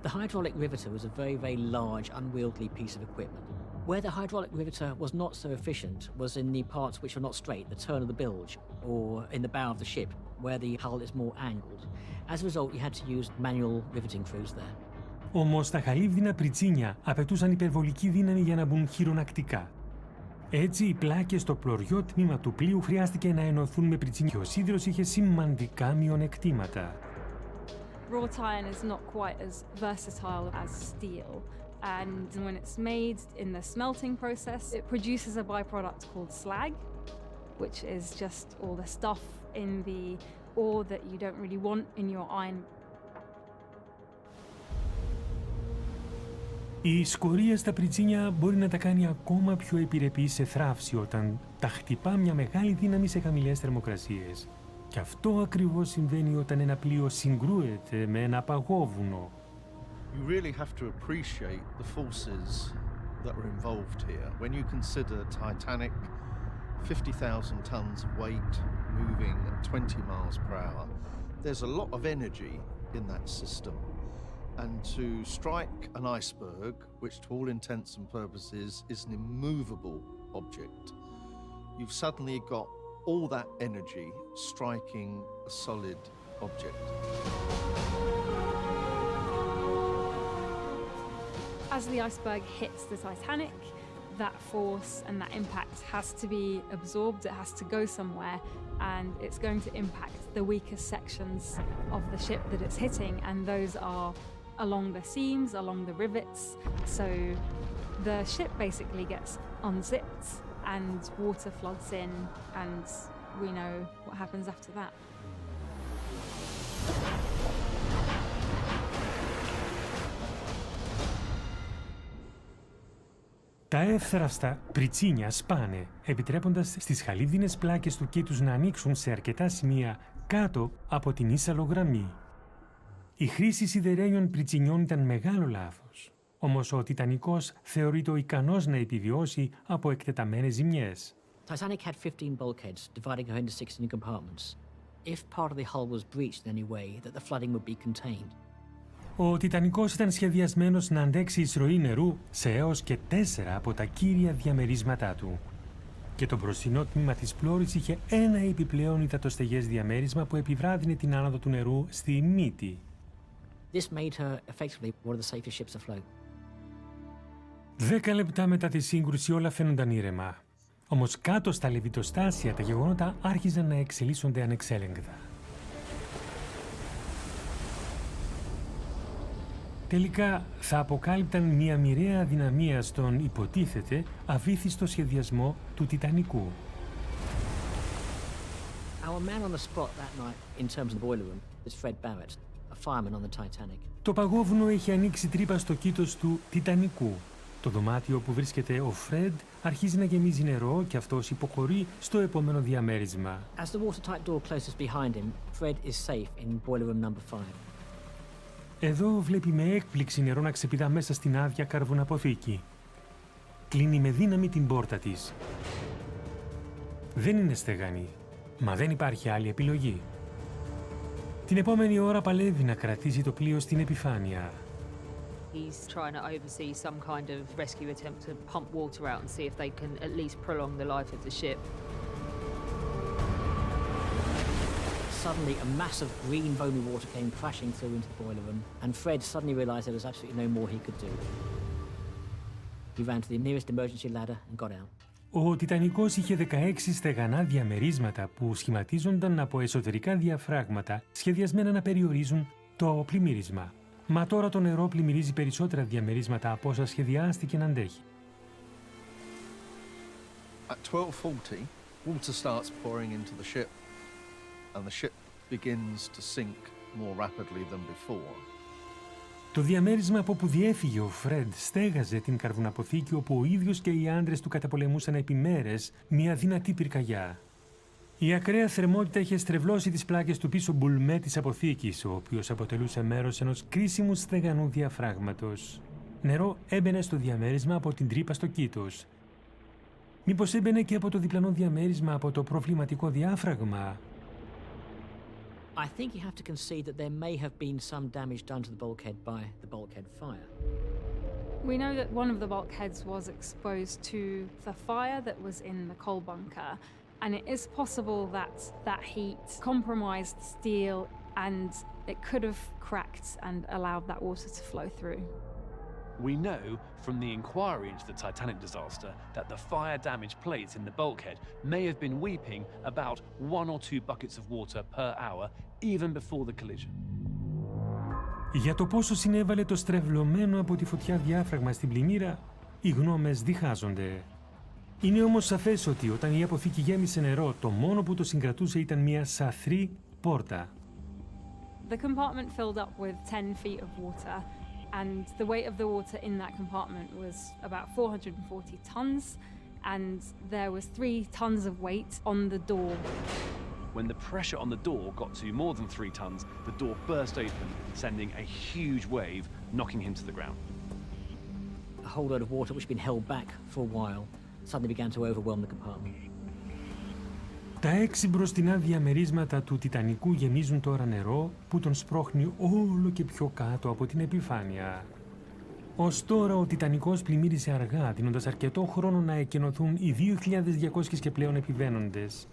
Speaker 6: The hydraulic riveter was a very, very large, unwieldy piece of equipment. Where the hydraulic riveter was not so efficient was in the parts which are not straight, the turn of the bilge, or in the bow of the ship, where the hull is more angled. As a result, you had to use manual riveting crews there.
Speaker 1: Όμως τα χαλίβδινα πριτσίνια απαιτούσαν υπερβολική δύναμη για να μπουν χειρονακτικά. Έτσι, οι πλάκες στο πλωριό τμήμα του πλοίου χρειάστηκε να ενωθούν με πριτσίνια και ο σίδηρος είχε σημαντικά μειονεκτήματα.
Speaker 3: Wrought iron is not quite as versatile as steel, and when it's made in the smelting process, it produces a byproduct called slag, which is just all the stuff in the ore that you don't really want in your iron.
Speaker 1: Η σκορία στα πριτσίνια μπορεί να τα κάνει ακόμα πιο επιρρεπή σε θράψη όταν τα χτυπά μια μεγάλη δύναμη σε χαμηλές θερμοκρασίες. Και αυτό ακριβώς συμβαίνει όταν ένα πλοίο συγκρούεται με ένα παγόβουνο.
Speaker 5: You really have to appreciate the forces that were involved here. When you consider Titanic, 50,000 tons of weight moving at 20 miles per hour, there's a lot of energy in that system. And to strike an iceberg, which to all intents and purposes is an immovable object, you've suddenly got all that energy striking a solid object.
Speaker 3: As the iceberg hits the Titanic, that force and that impact has to be absorbed, it has to go somewhere, and it's going to impact the weakest sections of the ship that it's hitting, and those are along the seams, along the rivets, so the ship basically gets unzipped and water floods in, and we know what happens after that.
Speaker 1: Τα εύθραυστα πριτσίνια σπάνε, επιτρέποντας στις χαλίβδινες πλάκες του κήτους να ανοίξουν σε αρκετά σημεία κάτω από την ίσαλο γραμμή. Η χρήση σιδερένιων πριτσινιών ήταν μεγάλο λάθος. Όμως ο Τιτανικός θεωρείται ικανός να επιβιώσει από εκτεταμένες ζημιές.
Speaker 6: Titanic had 15 bulkheads, dividing her into 16 compartments. If part of the hull was breached in any way, that the flooding would be contained.
Speaker 1: Ο Τιτανικός ήταν σχεδιασμένος να αντέξει εισρωή νερού σε έως και 4 από τα κύρια διαμερίσματά του. Και το μπροστινό τμήμα της πλώρης είχε ένα επιπλέον υδατοστεγές διαμέρισμα που επιβράδυνε την άνοδο του νερού στη μύτη.
Speaker 6: This made her effectively one of the safest ships afloat.
Speaker 1: 10 λεπτά μετά τη σύγκρουση όλα φαίνονταν ήρεμα. Όμως κάτω στα λεβιτοστάσια τα γεγονότα άρχιζαν να εξελίσσονται ανεξέλεγκτα. Τελικά θα αποκάλυπταν μια μοιραία αδυναμία στον υποτίθεται αβύθιστο σχεδιασμό του Τιτανικού.
Speaker 6: Our man on the spot that night in terms of the boiler room is Fred Barrett, a fireman on the Titanic.
Speaker 1: Το παγόβουνο έχει ανοίξει τρύπα στο κήτος του Τιτανικού. Το δωμάτιο όπου βρίσκεται ο Φρεντ αρχίζει να γεμίζει νερό και αυτός υποχωρεί στο επόμενο διαμέρισμα.
Speaker 6: As the watertight door closes behind him, Fred is safe in boiler room number 5.
Speaker 1: Εδώ βλέπει με έκπληξη νερό να ξεπηδά μέσα στην άδεια καρβουναποθήκη. Κλείνει με δύναμη την πόρτα της. Δεν είναι στεγανή. Μα δεν υπάρχει άλλη επιλογή. Την επόμενη ώρα παλεύει να κρατήσει το πλοίο στην επιφάνεια.
Speaker 2: He's trying to oversee some kind of rescue attempt to pump water out and see if they can at least prolong the life of the ship.
Speaker 6: Suddenly, a mass of green foamy water came crashing through into the boiler room, and Fred suddenly realised there was absolutely no more he could do. He ran to the nearest emergency ladder and got out.
Speaker 1: Ο Τιτανικός είχε 16 στεγανά διαμερίσματα που σχηματίζονταν από εσωτερικά διαφράγματα σχεδιασμένα να περιορίζουν το πλημμύρισμα. Μα τώρα το νερό πλημμυρίζει περισσότερα διαμερίσματα από όσα σχεδιάστηκε να αντέχει.
Speaker 5: At 12:40, water starts pouring into the ship, and the ship begins to sink more rapidly than before.
Speaker 1: Το διαμέρισμα από όπου διέφυγε ο Φρεντ στέγαζε την καρβουναποθήκη όπου ο ίδιος και οι άντρες του καταπολεμούσαν επί μέρες μια δυνατή πυρκαγιά. Η ακραία θερμότητα είχε στρεβλώσει τις πλάκες του πίσω μπουλμέ της αποθήκης, ο οποίος αποτελούσε μέρος ενός κρίσιμου στεγανού διαφράγματος. Νερό έμπαινε στο διαμέρισμα από την τρύπα στο κήτος. Μήπως έμπαινε και από το διπλανό διαμέρισμα από το προβληματικό διάφραγμα?
Speaker 6: I think you have to concede that there may have been some damage done to the bulkhead by the bulkhead fire.
Speaker 3: We know that one of the bulkheads was exposed to the fire that was in the coal bunker, and it is possible that that heat compromised the steel and it could have cracked and allowed that water to flow through.
Speaker 4: We know from the inquiry into the Titanic disaster that the fire-damaged plates in the bulkhead may have been weeping about 1 or 2 buckets of water per hour, even before the collision.
Speaker 1: Για το πόσο συνέβαλε το στρεβλωμένο από τη φωτιά διάφραγμα στην πλημμύρα, οι γνώμες διχάζονται. Είναι όμως σαφές ότι όταν η αποθήκη γέμισε νερό, το μόνο που το συγκρατούσε ήταν μια σαθρή πόρτα.
Speaker 3: The compartment filled up with 10 feet of water, and the weight of the water in that compartment was about 440 tons, and there was 3 tons of weight on the door.
Speaker 4: When the pressure on the door got to more than 3 tons, the door burst open, sending a huge wave, knocking him to the ground.
Speaker 6: A whole load of water, which had been held back for a while, suddenly began to overwhelm the compartment.
Speaker 1: Τα 6 μπροστινά διαμερίσματα του Τιτανικού γεμίζουν τώρα νερό που τον σπρώχνει όλο και πιο κάτω από την επιφάνεια. Ως τώρα ο Τιτανικός πλημμύρισε αργά, δίνοντας αρκετό χρόνο να εκενωθούν οι 2.200 και πλέον επιβαίνοντες.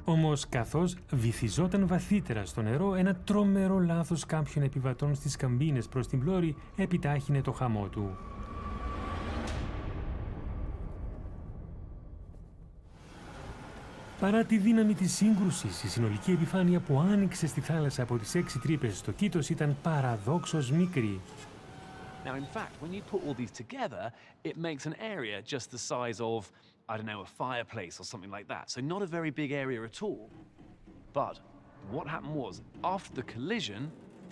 Speaker 1: Όμως, καθώς βυθιζόταν βαθύτερα στο νερό, ένα τρομερό λάθος κάποιων επιβατών στις καμπίνες προς την πλώρη επιτάχυνε το χαμό του. Παρά τη δύναμη της σύγκρουσης, η συνολική επιφάνεια που άνοιξε στη θάλασσα από τις 6 τρύπες στο κήτος ήταν παραδόξως μικρή.
Speaker 4: Now, in fact, when you put all these together, it makes an area just the size of, I don't know, a fireplace or something like that. So not a very big area at all. But what happened was, after the collision,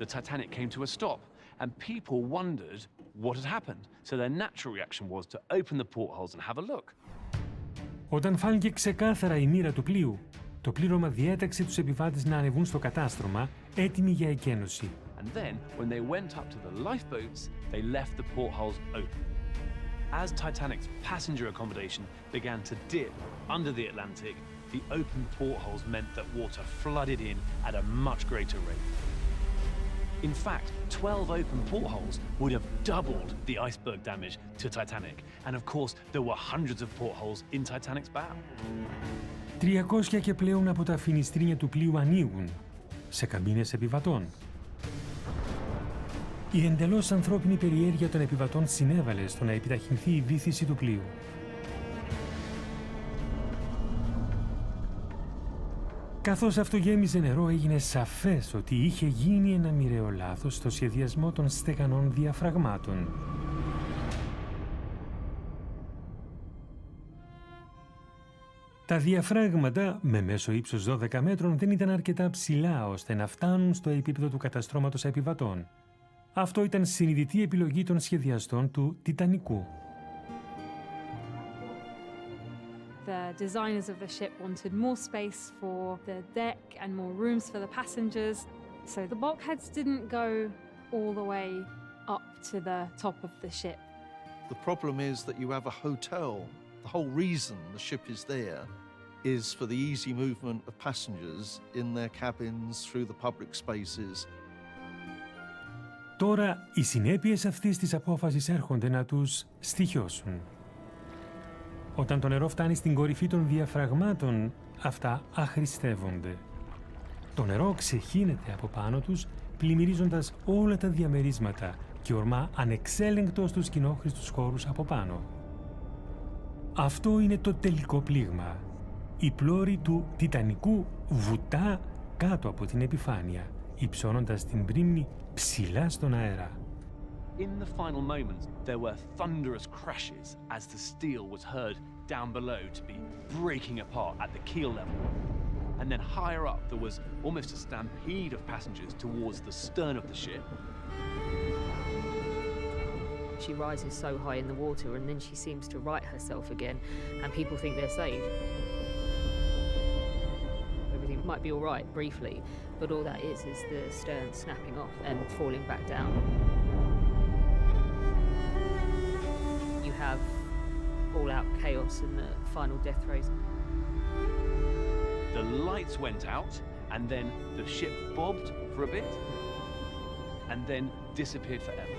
Speaker 4: the Titanic came to a stop, and people wondered what had happened. So their natural reaction was to open the portholes and have a look.
Speaker 1: Όταν φάνηκε ξεκάθαρα η μοίρα του πλοίου, το πλήρωμα διέταξε τους επιβάτες να ανεβούν στο κατάστρωμα, έτοιμοι για εκένωση.
Speaker 4: And then, when they went up to the lifeboats, they left the portholes open. As Titanic's passenger accommodation began to dip under the Atlantic, the open portholes meant that water flooded in at a much greater rate. In fact, 12 open portholes would have doubled the iceberg damage to Titanic. And of course, there were hundreds of portholes in Titanic's bow.
Speaker 1: 300 και πλέον από τα φινιστρίνια του πλοίου ανοίγουν σε καμπίνες επιβατών. Η εντελώς ανθρώπινη περιέργεια των επιβατών συνέβαλε στο να επιταχυνθεί η βύθιση του πλοίου. Καθώς αυτό γέμιζε νερό, έγινε σαφές ότι είχε γίνει ένα μοιραίο λάθος στο σχεδιασμό των στεγανών διαφραγμάτων. Τα διαφράγματα, με μέσο ύψος 12 μέτρων, δεν ήταν αρκετά ψηλά ώστε να φτάνουν στο επίπεδο του καταστρώματος επιβατών. Αυτό ήταν συνειδητή επιλογή των σχεδιαστών του Τιτανικού.
Speaker 3: The designers of the ship wanted more space for the deck and more rooms for the passengers. So the bulkheads didn't go all the way up to the top of the ship.
Speaker 5: The problem is that you have a hotel. The whole reason the ship is there is for the easy movement of passengers in their cabins, through the public spaces.
Speaker 1: Τώρα οι συνέπειες αυτής της απόφασης έρχονται να τους στοιχιώσουν. Όταν το νερό φτάνει στην κορυφή των διαφραγμάτων, αυτά αχρηστεύονται. Το νερό ξεχύνεται από πάνω τους, πλημμυρίζοντας όλα τα διαμερίσματα και ορμά ανεξέλεγκτο στους κοινόχρηστους χώρους από πάνω. Αυτό είναι το τελικό πλήγμα. Η πλώρη του Τιτανικού βουτά κάτω από την επιφάνεια, υψώνοντας την πρίμνη ψηλά στον αέρα.
Speaker 4: In the final moments, there were thunderous crashes as the steel was heard down below to be breaking apart at the keel level. And then higher up, there was almost a stampede of passengers towards the stern of the ship.
Speaker 2: She rises so high in the water and then she seems to right herself again and people think they're saved. Everything might be all right briefly, but all that is the stern snapping off and falling back down. You have all-out chaos in the final death throes.
Speaker 4: The lights went out, and then the ship bobbed for a bit, and then disappeared forever.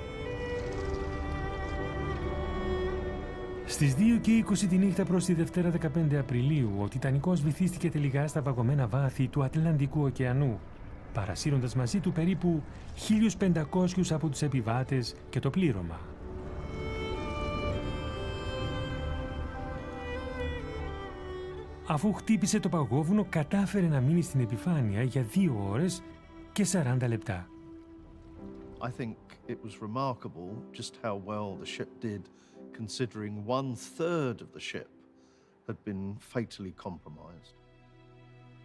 Speaker 1: Στις 2:20 τη νύχτα προς τη Δευτέρα 15 Απριλίου, ο Τιτανικός βυθίστηκε τελικά στα βαγωμένα βάθη του Ατλαντικού ωκεανού, παρασύροντας μαζί του περίπου 1.500 από τους επιβάτες και το πλήρωμα. Αφού χτύπησε το παγόβουνο, κατάφερε να μείνει στην επιφάνεια για 2 ώρες και 40 λεπτά.
Speaker 5: I think it was remarkable just how well the ship did, considering 1/3 of the ship had been fatally compromised.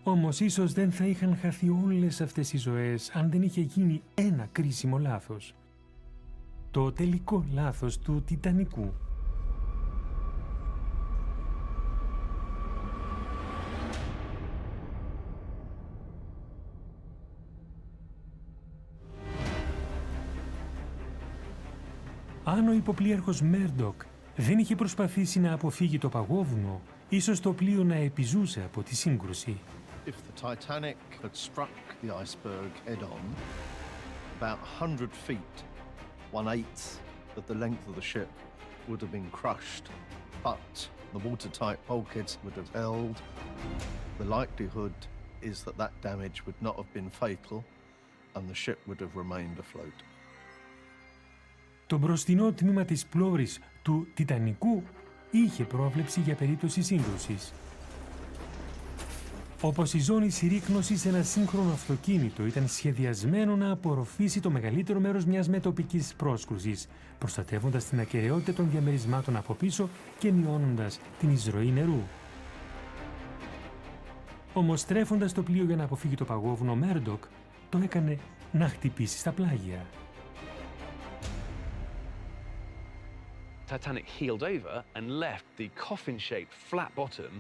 Speaker 1: Όμως ίσως δεν θα είχαν χαθεί όλες αυτές οι ζωές αν δεν είχε γίνει ένα κρίσιμο λάθος. Το τελικό λάθος του Τιτανικού. Αν ο υποπλοίαρχος Μέρντοκ δεν είχε προσπαθήσει να αποφύγει το παγόβουνο, ίσως το πλοίο να επιζούσε από τη σύγκρουση.
Speaker 5: If the Titanic had struck the iceberg head-on, about 100 feet, 1/8 of the length of the ship would have been crushed, but the watertight bulkheads would have held. The likelihood is that that damage would not have been fatal, and the ship would have remained afloat.
Speaker 1: Το μπροστινό τμήμα της πλώρης του Τιτανικού είχε πρόβλεψη για περίπτωση σύγκρουσης. Όπως η ζώνη συρρίκνωσης σε ένα σύγχρονο αυτοκίνητο ήταν σχεδιασμένο να απορροφήσει το μεγαλύτερο μέρος μιας μετοπικής πρόσκρουσης, προστατεύοντας την ακεραιότητα των διαμερισμάτων από πίσω και μειώνοντας την εισρωή νερού. Όμως στρέφοντας το πλοίο για να αποφύγει το παγόβουνο, Μέρντοκ το έκανε να χτυπήσει στα πλάγια.
Speaker 4: Titanic heeled over and left the coffin-shaped flat bottom,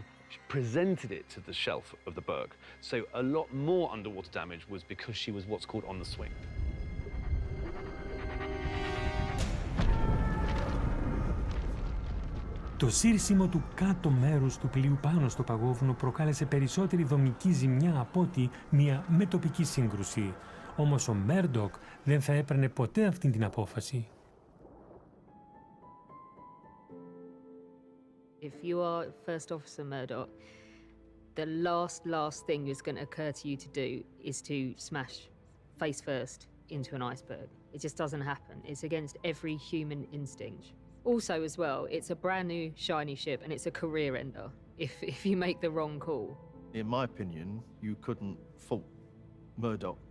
Speaker 4: presented it to the shelf of the berg. So a lot more underwater damage was because she was what's called on the swing.
Speaker 1: Το σύρσιμο του κάτω μέρους του πλοίου πάνω στο παγόβουνο προκάλεσε περισσότερη δομική ζημιά από ότι μια μετοπική σύγκρουση. Όμως ο Μέρντοκ δεν θα έπαιρνε ποτέ αυτή την απόφαση.
Speaker 2: If you are First Officer Murdoch, the last thing that's going to occur to you to do is to smash face first into an iceberg. It just doesn't happen. It's against every human instinct. Also, as well, it's a brand new shiny ship and it's a career ender if you make the wrong call.
Speaker 5: In my opinion, you couldn't fault Murdoch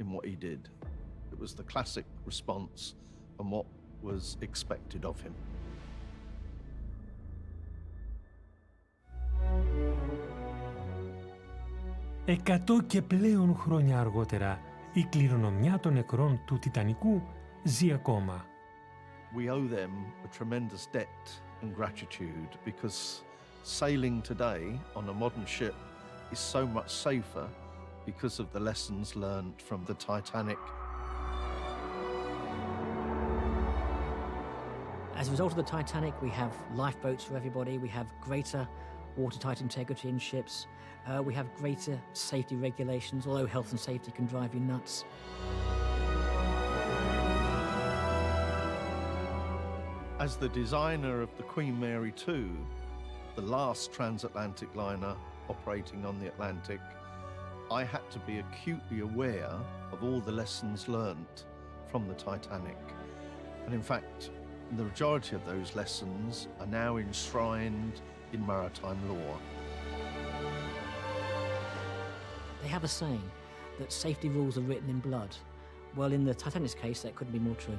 Speaker 5: in what he did. It was the classic response and what was expected of him.
Speaker 1: 100 και πλέον χρόνια αργότερα, η κληρονομιά των νεκρών του Τιτανικού ζει ακόμα.
Speaker 5: We owe them a tremendous debt and gratitude because sailing today on a modern ship is so much safer because of the lessons learned from the Titanic.
Speaker 6: As As a result of the Titanic, we have lifeboats for everybody, we have greater watertight integrity in ships, we have greater safety regulations, although health and safety can drive you nuts.
Speaker 5: As the designer of the Queen Mary 2, the last transatlantic liner operating on the Atlantic, I had to be acutely aware of all the lessons learnt from the Titanic. And in fact, the majority of those lessons are now enshrined in maritime law.
Speaker 6: They have a saying that safety rules are written in blood. Well, in the Titanic's case, that couldn't be more true.